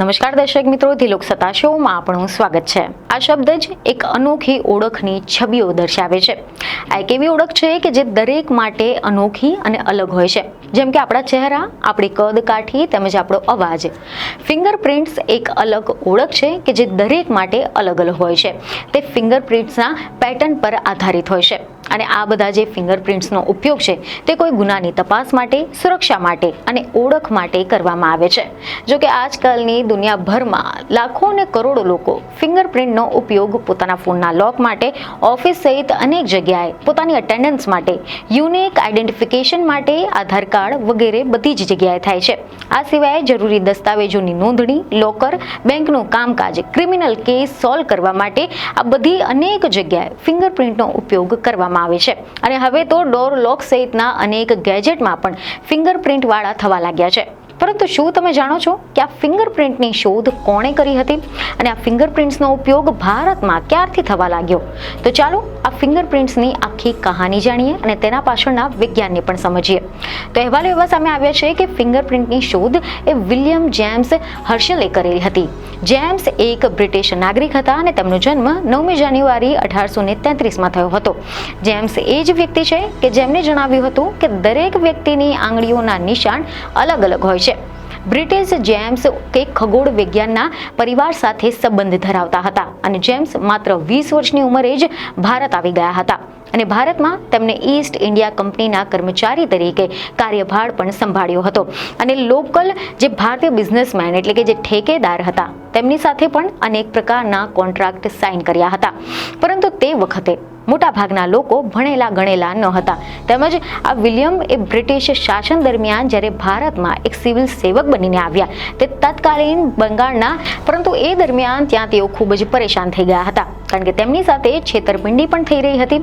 નમસ્કાર દર્શક મિત્રો, ધિલોક સત્તા શોમાં આપણું સ્વાગત છે. આ શબ્દ જ એક અનોખી ઓળખની છબીઓ દર્શાવે છે. આ એક એવી ઓળખ છે કે જે દરેક માટે અનોખી અને અલગ હોય છે, જેમ કે આપણા ચહેરા, આપણી કદ કાઠી તેમજ આપણો અવાજ. ફિંગરપ્રિન્ટ્સ એક અલગ ઓળખ છે કે જે દરેક માટે અલગ અલગ હોય છે. તે ફિંગરપ્રિન્ટ્સના પેટર્ન પર આધારિત હોય છે. અને આ બધા જે ફિંગરપ્રિન્ટ્સનો ઉપયોગ છે તે કોઈ ગુનાની તપાસ માટે, સુરક્ષા માટે અને ઓળખ માટે કરવામાં આવે છે. જો કે આજકાલની દુનિયાભરમાં લાખો અને કરોડો લોકો ફિંગરપ્રિન્ટનો ઉપયોગ પોતાના ફોનના લોક માટે, ઓફિસ સહિત અનેક જગ્યાએ પોતાની અટેન્ડન્સ માટે, યુનિક આઈડેન્ટિફિકેશન માટે, આધાર કાર્ડ વગેરે બધી જ જગ્યાએ થાય છે. આ સિવાય જરૂરી દસ્તાવેજોની નોંધણી, લોકર, બેંકનું કામકાજ, ક્રિમિનલ કેસ સોલ્વ કરવા માટે આ બધી અનેક જગ્યાએ ફિંગરપ્રિન્ટનો ઉપયોગ કરવામાં આવે છે. અને હવે તો ડોર લોક સહિતના અનેક ગેજેટમાં પણ ફિંગરપ્રિન્ટ વાળા થવા લાગ્યા છે. પરંતુ શું તમે જાણો છો કે આ ફિંગરપ્રિન્ટની શોધ કોણે કરી હતી અને આ ફિંગરપ્રિન્ટ્સનો ઉપયોગ ભારતમાં ક્યારથી થવા લાગ્યો? તો ચાલો આ ફિંગરપ્રિન્ટ્સની આખી કહાની જાણીએ અને તેના પાછળના વિજ્ઞાનને પણ સમજીએ. તો અહેવાલો એવા સામે આવ્યા છે કે ફિંગરપ્રિન્ટની શોધ એ વિલિયમ જેમ્સ હર્શલે કરેલી હતી. જેમ્સ એક બ્રિટિશ નાગરિક હતા અને તેમનો જન્મ 9મી જાન્યુઆરી 1833માં થયો હતો. જેમ્સ એ જ વ્યક્તિ છે કે જેમને જણાવ્યું હતું કે દરેક વ્યક્તિની આંગળીઓના નિશાન અલગ અલગ હોય છે. બ્રિટિશ જેમ્સ કે ખગોળ વિજ્ઞાનના પરિવાર સાથે સંબંધ ધરાવતા હતા અને જેમ્સ માત્ર 20 વર્ષની ઉંમરે જ ભારત આવી ગયા હતા. અને ભારતમાં તેમને ઈસ્ટ ઇન્ડિયા કંપનીના કર્મચારી તરીકે કાર્યભાર પણ સંભાળ્યો હતો. અને લોકલ જે ભારતીય બિઝનેસમેન એટલે કે જે ઠેકેદાર હતા તેમની સાથે પણ અનેક પ્રકારના કોન્ટ્રાક્ટ સાઇન કર્યા હતા. પરંતુ તે વખતે મોટાભાગના લોકો ભણેલા ગણેલા ન હતા. તેમજ આ વિલિયમ એ બ્રિટિશ શાસન દરમિયાન જ્યારે ભારતમાં એક સિવિલ સેવક બનીને આવ્યા તે તત્કાલીન બંગાળના, પરંતુ એ દરમિયાન ત્યાં તેઓ ખૂબ જ પરેશાન થઈ ગયા હતા કારણ કે તેમની સાથે છેતરપિંડી પણ થઈ રહી હતી.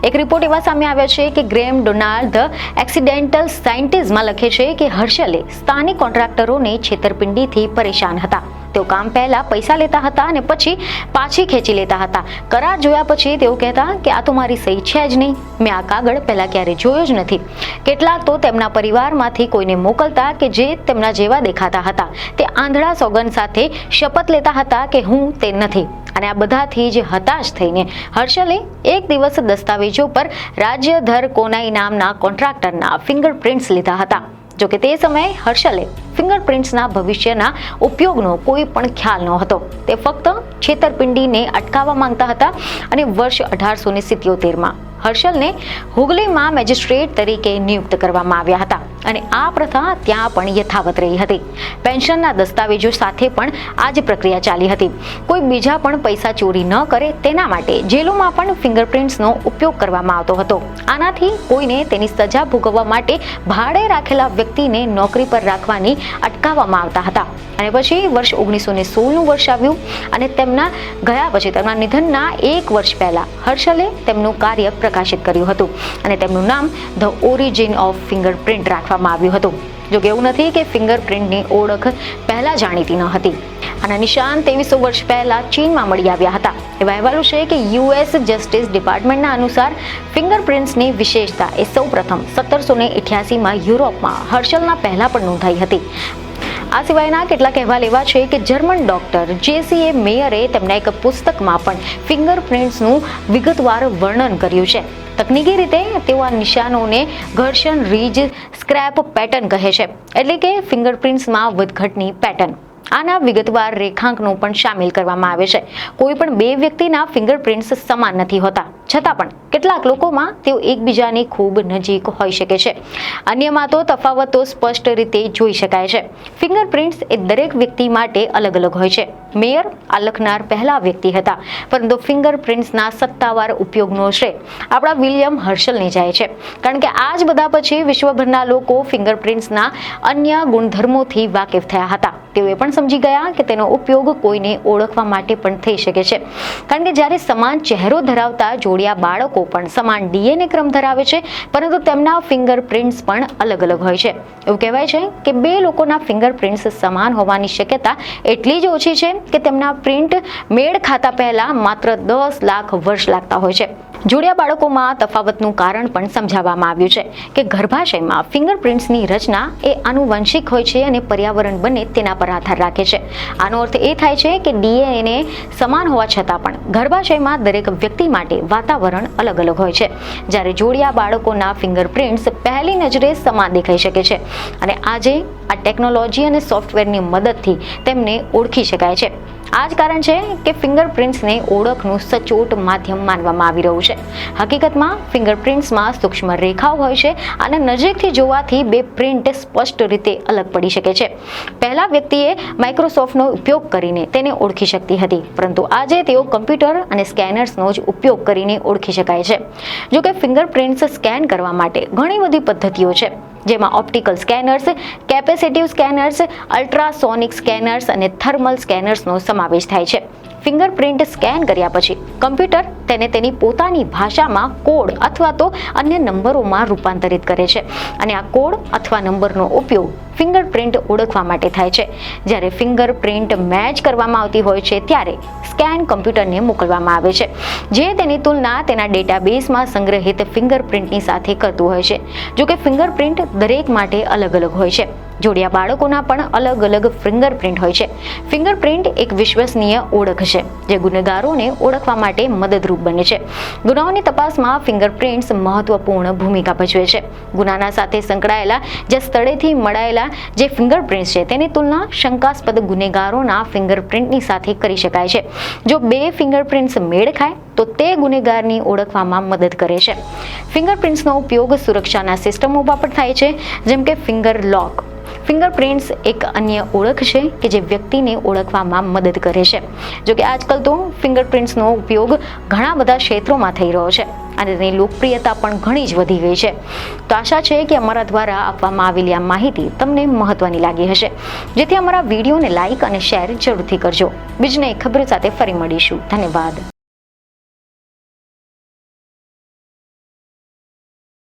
એક રિપોર્ટ એવા સામે આવ્યા છે કે ગ્રેમ ડોનાલ્ડ ધ એક્સિડેન્ટલ સાયન્ટિસ્ટમાં લખે છે કે હર્શલે સ્થાનિક કોન્ટ્રાક્ટરોને છેતરપિંડીથી પરેશાન હતા. તેઓ કામ પહેલા પૈસા લેતા હતા અને પછી પાછી ખેંચી લેતા હતા. કરાર જોયા પછી તેઓ કહેતા કે આ તો મારી સહી છે જ નહીં, મેં આ કાગળ પહેલા ક્યારે જોયો જ નથી. કેટલાક તો તેમના પરિવારમાંથી કોઈને મોકલતા કે જે તેમના જેવા દેખાતા હતા. તે આંધળા સોગંદ સાથે શપથ લેતા હતા કે હું તે નથી. અને આ બધાથી જ હતાશ થઈને હર્શલે એક દિવસ દસ્તાવેજો પર રાજ્યધર કોનાઈ નામના કોન્ટ્રાક્ટરના ફિંગરપ્રિન્ટ્સ લીધા હતા. જોકે તે સમયે હર્શલે ફિંગરપ્રિન્ટ્સના ભવિષ્યના ઉપયોગનો કોઈ પણ ખ્યાલ ન હતો. તે ફક્ત છેતરપિંડીને અટકાવવા માંગતા હતા. અને વર્ષ 1877માં હર્શલને હુગલીમાં મેજિસ્ટ્રેટ તરીકે નિયુક્ત કરવામાં આવ્યા હતા. અને આ પ્રથા ત્યાં પણ યથાવત રહી હતી. પેન્શનના દસ્તાવેજો સાથે પણ આ જ પ્રક્રિયા ચાલી હતી. કોઈ બીજા પણ પૈસા ચોરી ન કરે તેના માટે જેલોમાં પણ ફિંગરપ્રિન્ટ્સનો ઉપયોગ કરવામાં આવતો હતો. આનાથી કોઈને તેની સજા ભોગવવા માટે ભાડે રાખેલા વ્યક્તિને નોકરી પર રાખવાની અટકાવવામાં આવતા હતા. અને પછી વર્ષ 1916નું વર્ષ આવ્યું અને તેમના ગયા પછી તેમના નિધનના એક વર્ષ પહેલા હર્શલે તેમનું કાર્ય પ્રકાશિત કર્યું હતું અને તેમનું નામ ધ ઓરિજિન ઓફ ફિંગરપ્રિન્ટ રાખવામાં આવ્યું હતું. જો કે એવું નથી કે ફિંગરપ્રિન્ટની ઓળખ પહેલા જાણીતી ન હતી. આના નિશાન 2300 વર્ષ પહેલા ચીનમાં મળી આવ્યા હતા. એવા અહેવાલો છે કે યુએસ જસ્ટિસ ડિપાર્ટમેન્ટના અનુસાર ફિંગરપ્રિન્ટ્સની વિશેષતા એ સૌપ્રથમ 1788માં યુરોપમાં હર્શલના પહેલા પણ નોંધાઈ હતી. આ સિવાયના કેટલાક અહેવાલ એવા છે કે જર્મન ડોક્ટર JCA મેયરે તેમના એક પુસ્તકમાં પણ ફિંગરપ્રિન્ટ્સનું વિગતવાર વર્ણન કર્યું છે. તકનીકી રીતે તેઓ આ નિશાનોને ઘર્ષણ રીજ સ્ક્રેપ પેટર્ન કહે છે, એટલે કે ફિંગરપ્રિન્ટ્સમાં વધઘટની પેટર્ન. આના વિગતવાર રેખાંકનો પણ સામેલ કરવામાં આવે છે. કોઈ પણ બે વ્યક્તિના ફિંગરપ્રિન્ટ્સ સમાન નથી હોતા, છતાં પણ કેટલાક લોકોમાં તેઓ એકબીજાની ખૂબ નજીક હોઈ શકે છે. અન્યમાં તો તફાવતો સ્પષ્ટ રીતે જોઈ શકાય છે. ફિંગરપ્રિન્ટ્સ એ દરેક વ્યક્તિ માટે અલગ અલગ હોય છે. મેયર આ લખનાર પહેલા વ્યક્તિ હતા, પરંતુ ફિંગરપ્રિન્ટ્સના સત્તાવાર ઉપયોગનો શ્રેય આપણા વિલિયમ હર્શલને જાય છે. કારણ કે આ જ બધા પછી વિશ્વભરના લોકો ફિંગરપ્રિન્ટ્સના અન્ય ગુણધર્મોથી વાકેફ થયા હતા. તેઓએ પણ સમજી ગયા કે તેનો ઉપયોગ કોઈને ઓળખવા માટે પણ થઈ શકે છે. કારણ કે જ્યારે સમાન ચહેરો ધરાવતા જોડિયા બાળકો પણ સમાન DNA ક્રમ ધરાવે છે, પરંતુ તેમના ફિંગરપ્રિન્ટ્સ પણ અલગ અલગ હોય છે. એવું કહેવાય છે કે બે લોકોના ફિંગરપ્રિન્ટ્સ સમાન હોવાની શક્યતા એટલી જ ઓછી છે કે તેમના પ્રિન્ટ મેળ ખાતા પહેલા માત્ર 10 લાખ વર્ષ લાગતા હોય છે. જોડિયા બાળકોમાં તફાવતનું કારણ પણ સમજાવવામાં આવ્યું છે કે ગર્ભાશયમાં ફિંગરપ્રિન્ટ્સની રચના એ આનુવંશિક હોય છે અને પર્યાવરણ બને તેના પર આધાર રાખે છે. આનો અર્થ એ થાય છે કે ડીએનએ સમાન હોવા છતાં પણ ગર્ભાશયમાં દરેક વ્યક્તિ માટે વાતાવરણ અલગ અલગ હોય છે. જ્યારે જોડિયા બાળકોના ફિંગરપ્રિન્ટ્સ પહેલી નજરે સમાન દેખાઈ શકે છે અને આજે આ ટેકનોલોજી અને સોફ્ટવેરની મદદથી તેમને ઓળખી શકાય છે. આ જ કારણ છે કે ફિંગરપ્રિન્ટ્સને ઓળખનું સચોટ માધ્યમ માનવામાં આવી રહ્યું છે. હકીકતમાં ફિંગરપ્રિન્ટ્સમાં સૂક્ષ્મ રેખાઓ હોય છે અને નજીકથી જોવાથી બે પ્રિન્ટ સ્પષ્ટ રીતે અલગ પડી શકે છે. પહેલા વ્યક્તિએ માઇક્રોસોફ્ટનો ઉપયોગ કરીને તેને ઓળખી શકતી હતી, પરંતુ આજે તેઓ કમ્પ્યુટર અને સ્કેનર્સનો જ ઉપયોગ કરીને ઓળખી શકાય છે. જો કે ફિંગરપ્રિન્ટ્સ સ્કેન કરવા માટે ઘણી બધી પદ્ધતિઓ છે, જેમાં optical scanners, capacitive scanners, ultrasonic scanners અને થર્મલ સ્કેનર્સનો સમાવેશ થાય છે. ફિંગરપ્રિન્ટ સ્કેન કર્યા પછી કમ્પ્યુટર તેને તેની પોતાની ભાષામાં કોડ અથવા તો અન્ય નંબરોમાં રૂપાંતરિત કરે છે અને આ કોડ અથવા નંબરનો ઉપયોગ ફિંગરપ્રિન્ટ ઓળખવા માટે થાય છે. જ્યારે ફિંગરપ્રિન્ટ મેચ કરવામાં આવતી હોય છે ત્યારે સ્કેન કમ્પ્યુટરને મોકલવામાં આવે છે, જે તેની તુલના તેના ડેટાબેઝમાં સંગ્રહિત ફિંગરપ્રિન્ટની સાથે કરતું હોય છે. જો કે ફિંગરપ્રિન્ટ દરેક માટે અલગ અલગ હોય છે. જોડિયા બાળકોના પણ અલગ અલગ ફિંગરપ્રિન્ટ હોય છે. ફિંગરપ્રિન્ટ એક વિશ્વસનીય ઓળખ છે જે ગુનેગારોને ઓળખવા માટે મદદરૂપ બને છે. ગુનાઓની તપાસમાં ફિંગરપ્રિન્ટ્સ મહત્વપૂર્ણ ભૂમિકા ભજવે છે. ગુનાના સાથે સંકળાયેલા જે સ્થળેથી મળાયેલા જે ફિંગરપ્રિન્ટ્સ છે તેની તુલના શંકાસ્પદ ગુનેગારોના ફિંગરપ્રિન્ટની સાથે કરી શકાય છે. જો બે ફિંગરપ્રિન્ટ્સ મેળ ખાય તો તે ગુનેગારની ઓળખવામાં મદદ કરે છે. ફિંગરપ્રિન્ટ્સનો ઉપયોગ સુરક્ષાના સિસ્ટમોમાં પણ થાય છે, જેમ કે ફિંગર લોક. ફિંગરપ્રિન્ટ્સ એક અન્ય ઓળખ છે કે જે વ્યક્તિને ઓળખવામાં મદદ કરે છે. જો કે આજકાલ તો ફિંગરપ્રિન્ટ્સનો ઉપયોગ ઘણા બધા ક્ષેત્રોમાં થઈ રહ્યો છે અને તેની લોકપ્રિયતા પણ ઘણી જ વધી ગઈ છે. તો આશા છે કે અમારા દ્વારા આપવામાં આવેલી આ માહિતી તમને મહત્વની લાગી હશે, જેથી અમારા વિડીયોને લાઇક અને શેર જરૂરથી કરજો. બીજને ખબર સાથે ફરી મળીશું. ધન્યવાદ.